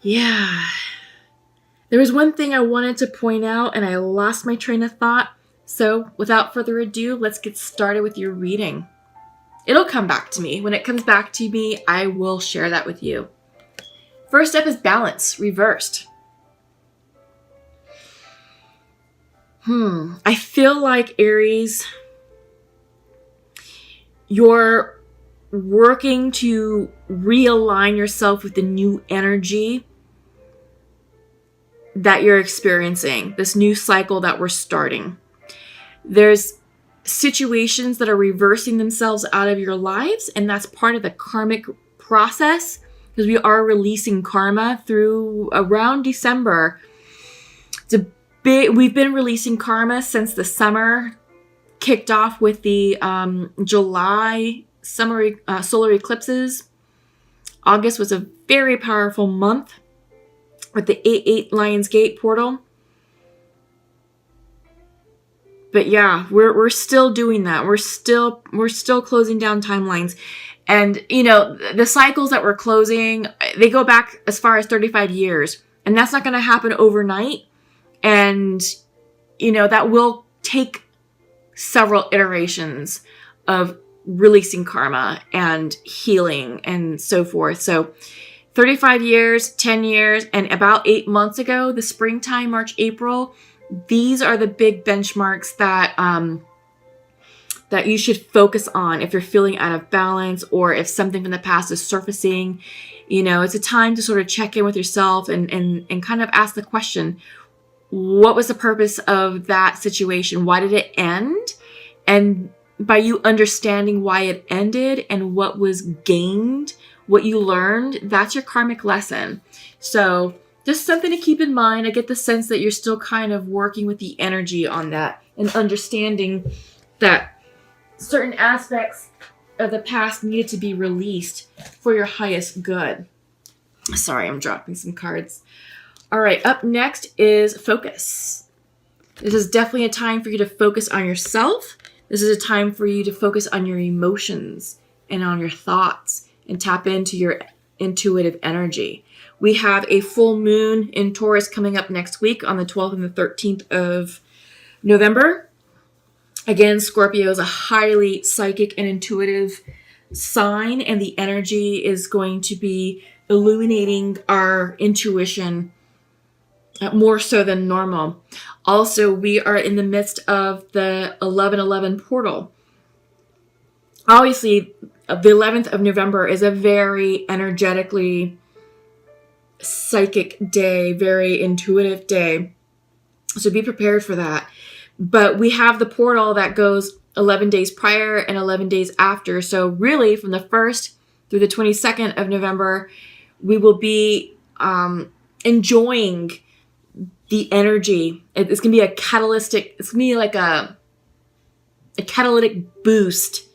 Yeah. There was one thing I wanted to point out and I lost my train of thought. So without further ado, let's get started with your reading. It'll come back to me. When it comes back to me, I will share that with you. First up is balance, reversed. I feel like, Aries, you're working to realign yourself with the new energy that you're experiencing, this new cycle that we're starting. There's situations that are reversing themselves out of your lives, and that's part of the karmic process, because we are releasing karma through around December. We've been releasing karma since the summer kicked off with the July summer solar eclipses. August was a very powerful month with the 8/8 Lions Gate portal. But yeah, we're still doing that. We're still closing down timelines. And you know, the cycles that we're closing, they go back as far as 35 years. And that's not going to happen overnight. And you know, that will take several iterations of releasing karma and healing and so forth. So 35 years, 10 years, and about 8 months ago, the springtime, March, April, these are the big benchmarks that that you should focus on if you're feeling out of balance or if something from the past is surfacing. You know, it's a time to sort of check in with yourself and kind of ask the question, what was the purpose of that situation? Why did it end? And by you understanding why it ended and what was gained, what you learned, that's your karmic lesson. So just something to keep in mind. I get the sense that you're still kind of working with the energy on that and understanding that certain aspects of the past needed to be released for your highest good. Sorry, I'm dropping some cards. All right, up next is focus. This is definitely a time for you to focus on yourself. This is a time for you to focus on your emotions and on your thoughts and tap into your intuitive energy. We have a full moon in Taurus coming up next week on the 12th and the 13th of November. Again, Scorpio is a highly psychic and intuitive sign, and the energy is going to be illuminating our intuition more so than normal. Also, we are in the midst of the 11/11 portal. Obviously, the 11th of November is a very energetically psychic day, very intuitive day. So be prepared for that. But we have the portal that goes 11 days prior and 11 days after. So really, from the 1st through the 22nd of November, we will be enjoying the energy. It's going to be it's going to be like a catalytic boost,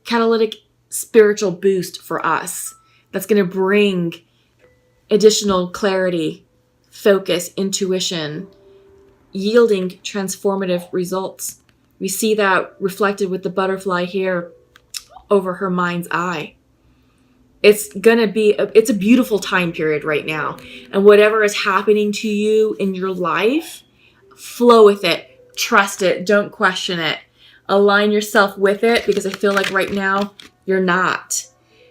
catalytic spiritual boost for us. That's going to bring additional clarity, focus, intuition, yielding transformative results. We see that reflected with the butterfly here over her mind's eye. It's a beautiful time period right now. And whatever is happening to you in your life, flow with it, trust it, don't question it. Align yourself with it, because I feel like right now you're not.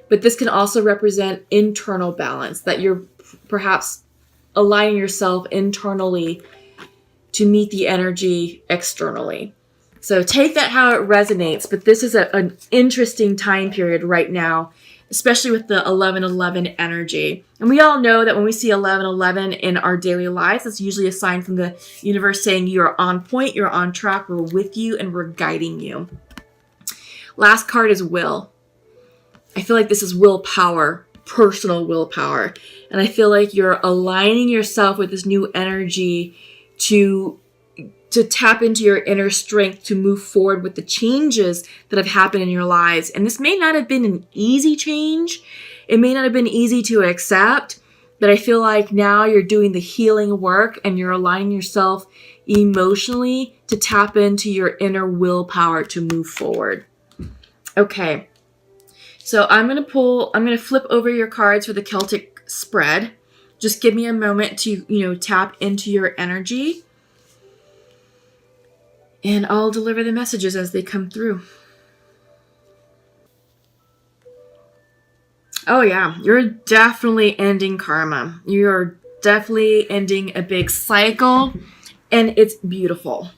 But this can also represent internal balance, that you're perhaps aligning yourself internally to meet the energy externally. So take that how it resonates, but this is an interesting time period right now, especially with the 11/11 energy. And we all know that when we see 11/11 in our daily lives, that's usually a sign from the universe saying you are on point, you're on track, we're with you, and we're guiding you. Last card is will. I feel like this is willpower, personal willpower. And I feel like you're aligning yourself with this new energy to tap into your inner strength to move forward with the changes that have happened in your lives. And this may not have been an easy change. It may not have been easy to accept, but I feel like now you're doing the healing work and you're aligning yourself emotionally to tap into your inner willpower to move forward. Okay. So I'm going to flip over your cards for the Celtic spread. Just give me a moment to, tap into your energy, and I'll deliver the messages as they come through. Oh yeah, you're definitely ending karma. You're definitely ending a big cycle, and it's beautiful.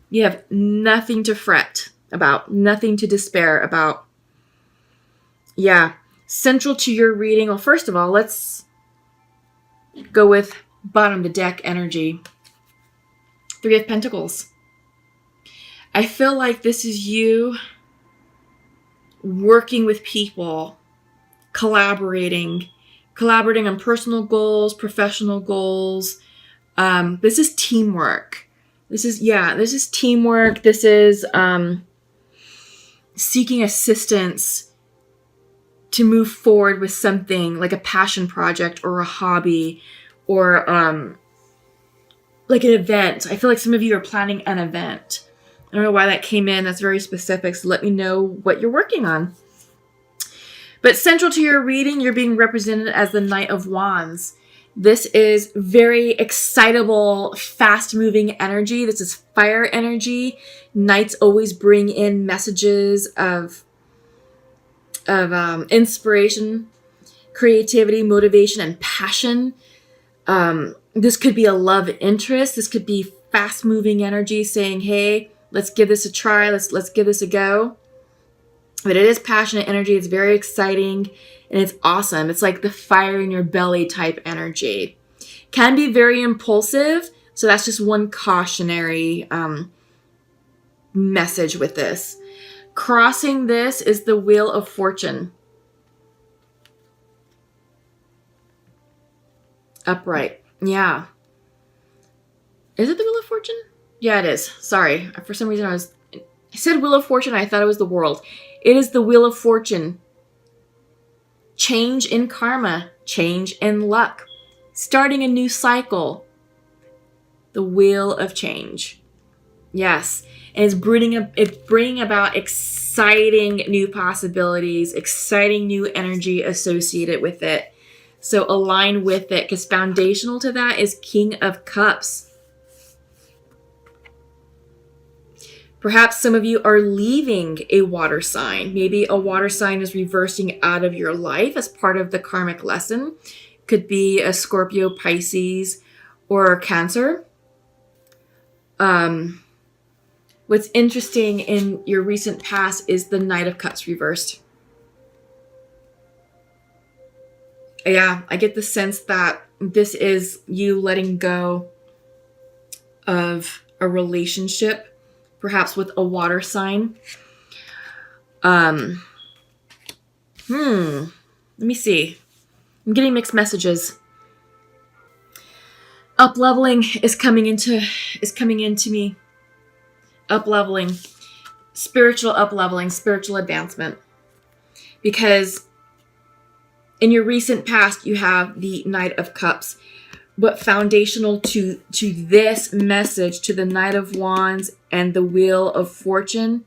You have nothing to fret about, nothing to despair about. Yeah, central to your reading. Well, first of all, let's go with bottom of the deck energy. Three of Pentacles. I feel like this is you working with people, collaborating on personal goals, professional goals. This is teamwork. This is teamwork. This is seeking assistance to move forward with something like a passion project or a hobby or like an event. I feel like some of you are planning an event. I don't know why that came in. That's very specific. So let me know what you're working on. But central to your reading, you're being represented as the Knight of Wands. This is very excitable, fast-moving energy. This is fire energy. Knights always bring in messages of inspiration, creativity, motivation, and passion. This could be a love interest. This could be fast-moving energy saying, hey, let's give this a try. Let's give this a go. But it is passionate energy. It's very exciting and it's awesome. It's like the fire in your belly type energy. Can be very impulsive. So that's just one cautionary message with this. Crossing this is the Wheel of Fortune. Upright. Yeah. Is it the Wheel of Fortune? Yeah, it is. Sorry. For some reason I said Wheel of Fortune. I thought it was the world. It is the Wheel of Fortune. Change in karma. Change in luck. Starting a new cycle. The Wheel of Change. Yes. And it's bringing about exciting new possibilities, exciting new energy associated with it. So align with it, because foundational to that is King of Cups. Perhaps some of you are leaving a water sign. Maybe a water sign is reversing out of your life as part of the karmic lesson. Could be a Scorpio, Pisces, or Cancer. What's interesting in your recent past is the Knight of Cups reversed. Yeah, I get the sense that this is you letting go of a relationship, perhaps with a water sign. Let me see. I'm getting mixed messages. Up-leveling is coming into me. Up-leveling. Spiritual up-leveling, spiritual advancement. Because in your recent past, you have the Knight of Cups. But foundational to this message, to the Knight of Wands and the Wheel of Fortune,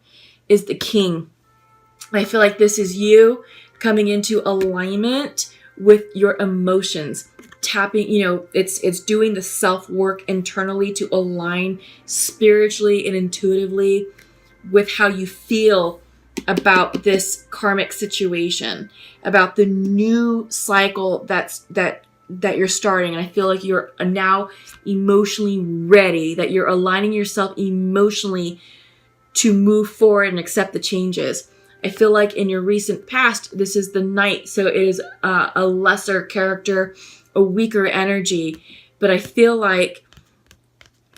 is the King. I feel like this is you coming into alignment with your emotions. Tapping, it's doing the self-work internally to align spiritually and intuitively with how you feel about this karmic situation, about the new cycle that you're starting. And I feel like you're now emotionally ready, that you're aligning yourself emotionally to move forward and accept the changes. I feel like in your recent past, this is the Knight, so it is a lesser character, a weaker energy, but I feel like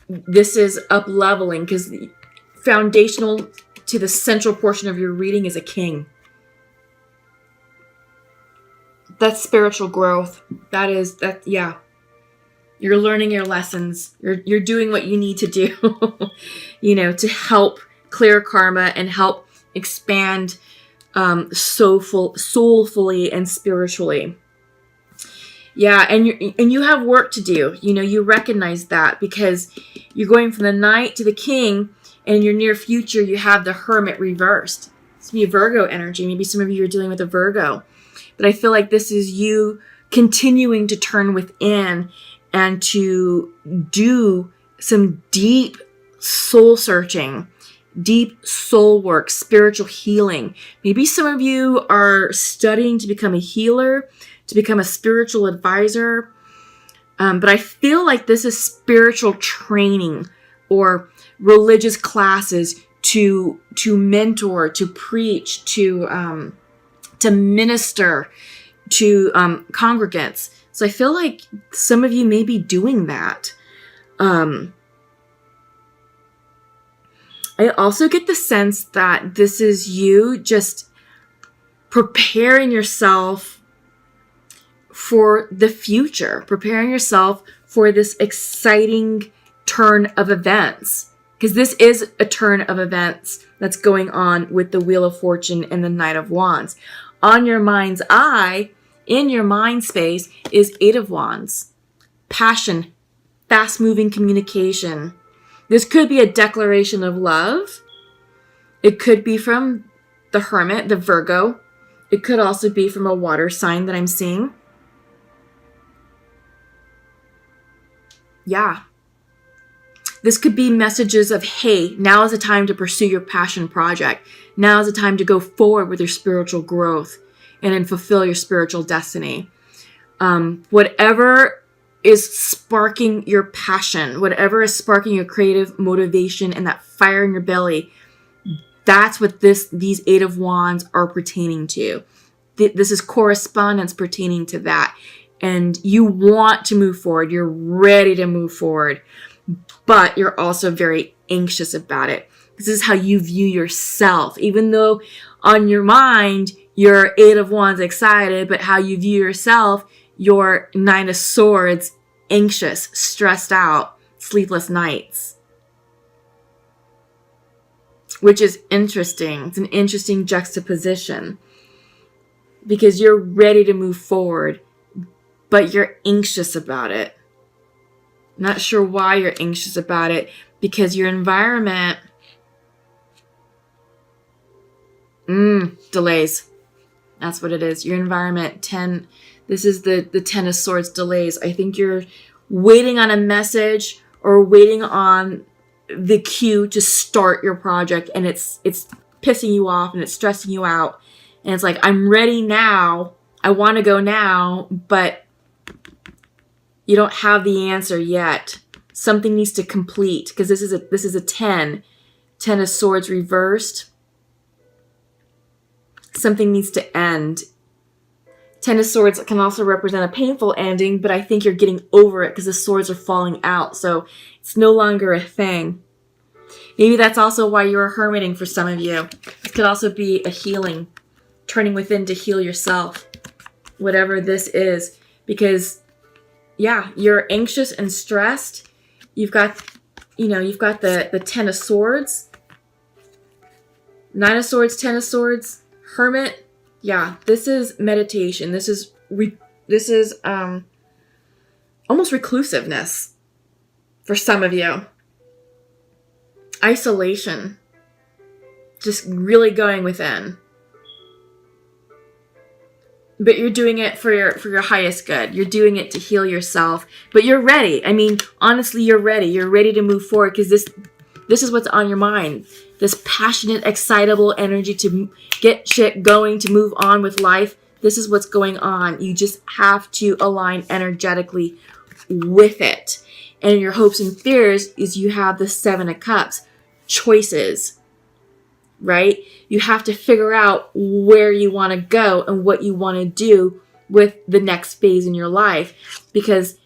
this is up leveling because foundational to the central portion of your reading is a King. That's spiritual growth. Yeah. You're learning your lessons. You're doing what you need to do, to help clear karma and help expand soulfully and spiritually. Yeah, and you have work to do. You recognize that because you're going from the Knight to the King, and in your near future you have the Hermit reversed. It's be a Virgo energy. Maybe some of you are dealing with a Virgo. But I feel like this is you continuing to turn within and to do some deep soul searching, deep soul work, spiritual healing. Maybe some of you are studying to become a healer, to become a spiritual advisor. But I feel like this is spiritual training or religious classes to mentor, to preach, to minister to congregants. So I feel like some of you may be doing that. I also get the sense that this is you just preparing yourself for the future, preparing yourself for this exciting turn of events. Because this is a turn of events that's going on with the Wheel of Fortune and the Knight of Wands. On your mind's eye, in your mind space, is Eight of Wands. Passion, fast-moving communication. This could be a declaration of love. It could be from the Hermit, the Virgo. It could also be from a water sign that I'm seeing. Yeah. This could be messages of, hey, now is the time to pursue your passion project. Now is the time to go forward with your spiritual growth and then fulfill your spiritual destiny. Whatever is sparking your passion, whatever is sparking your creative motivation and that fire in your belly, that's what these Eight of Wands are pertaining to. This is correspondence pertaining to that. And you want to move forward. You're ready to move forward. But you're also very anxious about it. This is how you view yourself. Even though on your mind, you're Eight of Wands excited, but how you view yourself, you're Nine of Swords, anxious, stressed out, sleepless nights. Which is interesting. It's an interesting juxtaposition. Because you're ready to move forward, but you're anxious about it. Not sure why you're anxious about it, because your environment delays. That's what it is. Your environment, 10. This is the 10 of Swords, delays. I think you're waiting on a message or waiting on the cue to start your project, and it's pissing you off and it's stressing you out. And it's like, I'm ready now. I want to go now, but you don't have the answer yet. Something needs to complete, because this is a 10. 10 of Swords reversed. Something needs to end. 10 of Swords can also represent a painful ending, but I think you're getting over it because the swords are falling out, so it's no longer a thing. Maybe that's also why you're hermiting for some of you. It could also be a healing, turning within to heal yourself, whatever this is, because yeah, you're anxious and stressed. You've got the 10 of Swords, 9 of Swords, 10 of Swords, Hermit. Yeah, this is meditation. This is almost reclusiveness for some of you. Isolation. Just really going within. But you're doing it for your highest good. You're doing it to heal yourself. But you're ready. I mean, honestly, you're ready. You're ready to move forward, because this is what's on your mind. This passionate, excitable energy to get shit going, to move on with life. This is what's going on. You just have to align energetically with it. And your hopes and fears is you have the 7 of Cups. Choices. Right? You have to figure out where you want to go and what you want to do with the next phase in your life. Because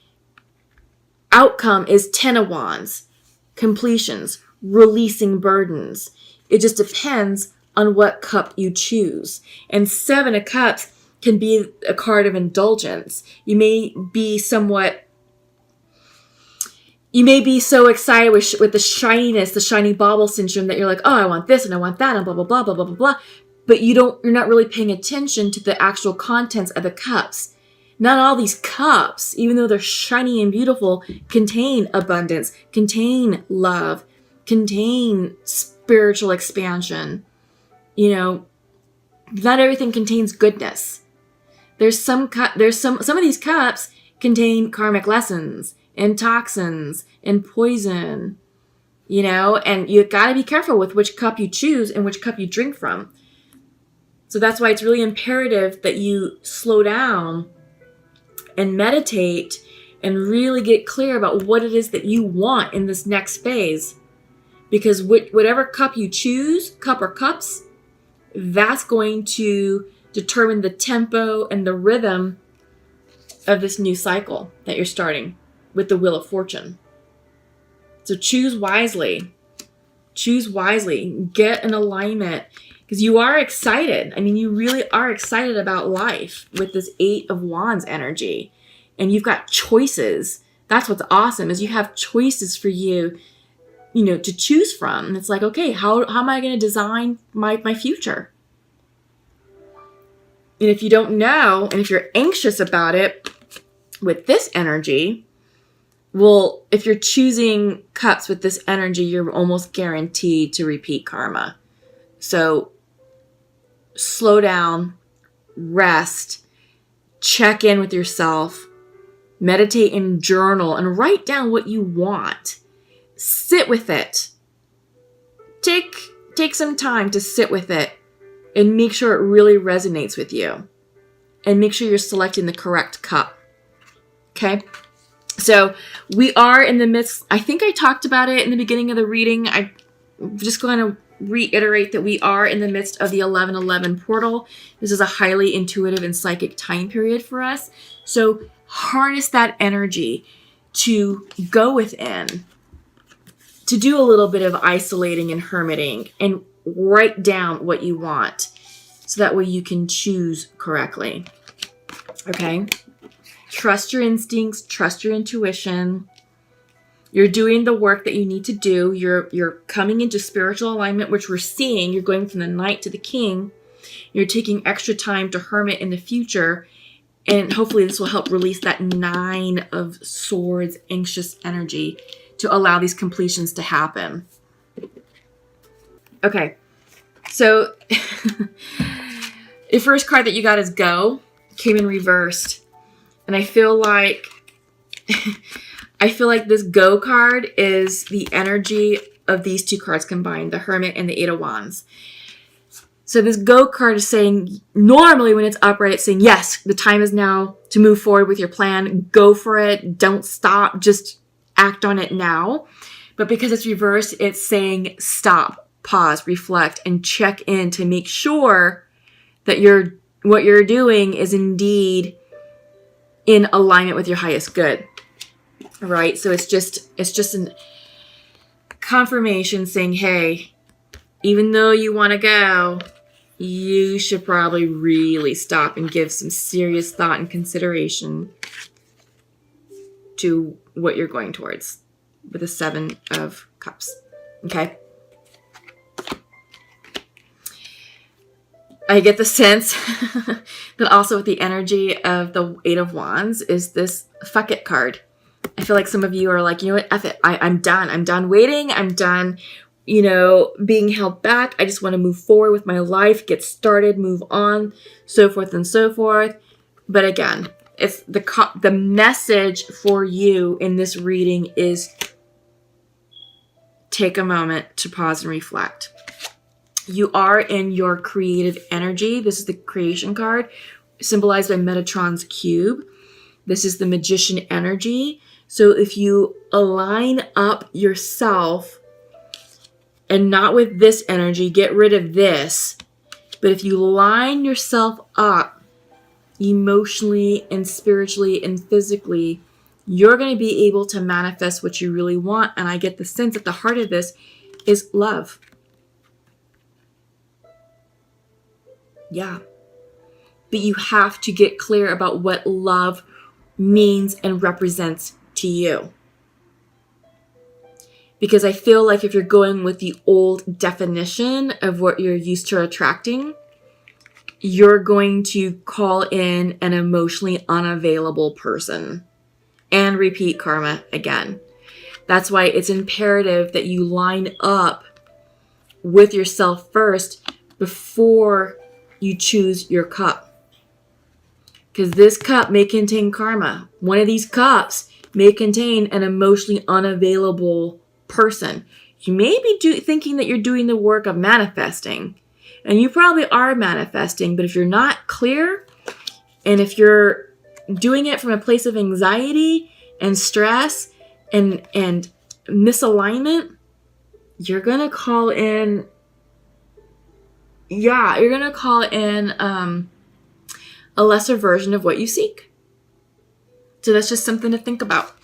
outcome is 10 of Wands. Completions. Releasing burdens. It just depends on what cup you choose. And 7 of Cups can be a card of indulgence. You may be so excited with the shininess, the shiny bauble syndrome, that you're like, oh, I want this and I want that and blah, blah, blah, blah, blah, blah, blah. But you're not really paying attention to the actual contents of the cups. Not all these cups, even though they're shiny and beautiful, contain abundance, contain love, contain spiritual expansion. Not everything contains goodness. Some of these cups contain karmic lessons and toxins and poison, and you got to be careful with which cup you choose and which cup you drink from. So that's why it's really imperative that you slow down and meditate and really get clear about what it is that you want in this next phase. Because whatever cup you choose, cup or cups, that's going to determine the tempo and the rhythm of this new cycle that you're starting with the Wheel of Fortune. So choose wisely. Choose wisely. Get an alignment. Because you are excited. I mean, you really are excited about life with this 8 of Wands energy. And you've got choices. That's what's awesome, is you have choices for you, to choose from. And it's like, okay, how am I going to design my future? And if you don't know, and if you're anxious about it with this energy, well, if you're choosing cups with this energy, you're almost guaranteed to repeat karma. So slow down, rest, check in with yourself, meditate and journal, and write down what you want. Sit with it. Take some time to sit with it and make sure it really resonates with you. And make sure you're selecting the correct cup. Okay? So we are in the midst, I think I talked about it in the beginning of the reading. I'm just going to reiterate that we are in the midst of the 11/11 portal. This is a highly intuitive and psychic time period for us. So harness that energy to go within, to do a little bit of isolating and hermiting, and write down what you want so that way you can choose correctly. Okay? Trust your instincts, trust your intuition. You're doing the work that you need to do. You're coming into spiritual alignment, which we're seeing. You're going from the Knight to the King. You're taking extra time to hermit in the future. And hopefully this will help release that 9 of Swords, anxious energy to allow these completions to happen. Okay. So the first card that you got is Go. Came in reversed. And I feel like this Go card is the energy of these two cards combined, the Hermit and the 8 of Wands. So this Go card is saying, normally when it's upright, it's saying, yes, the time is now to move forward with your plan. Go for it. Don't stop. Just act on it now. But because it's reversed, it's saying stop, pause, reflect, and check in to make sure that what you're doing is indeed in alignment with your highest good. Right? So it's just a confirmation saying, hey, even though you want to go, you should probably really stop and give some serious thought and consideration to what you're going towards with the 7 of Cups. Okay? I get the sense that also with the energy of the 8 of Wands is this fuck it card. I feel like some of you are like, you know what, F it. I'm done. I'm done waiting. I'm done, being held back. I just want to move forward with my life, get started, move on, so forth and so forth. But again, it's the message for you in this reading is take a moment to pause and reflect. You are in your creative energy. This is the creation card, symbolized by Metatron's cube. This is the magician energy. So if you align up yourself and not with this energy, get rid of this. But if you line yourself up emotionally and spiritually and physically, you're going to be able to manifest what you really want. And I get the sense at the heart of this is love. Yeah. But you have to get clear about what love means and represents to you. Because I feel like if you're going with the old definition of what you're used to attracting, you're going to call in an emotionally unavailable person and repeat karma again. That's why it's imperative that you line up with yourself first before you choose your cup. Because this cup may contain karma. One of these cups may contain an emotionally unavailable person. You may be thinking that you're doing the work of manifesting. And you probably are manifesting. But if you're not clear, and if you're doing it from a place of anxiety and stress and misalignment, you're going to call in, a lesser version of what you seek. So that's just something to think about.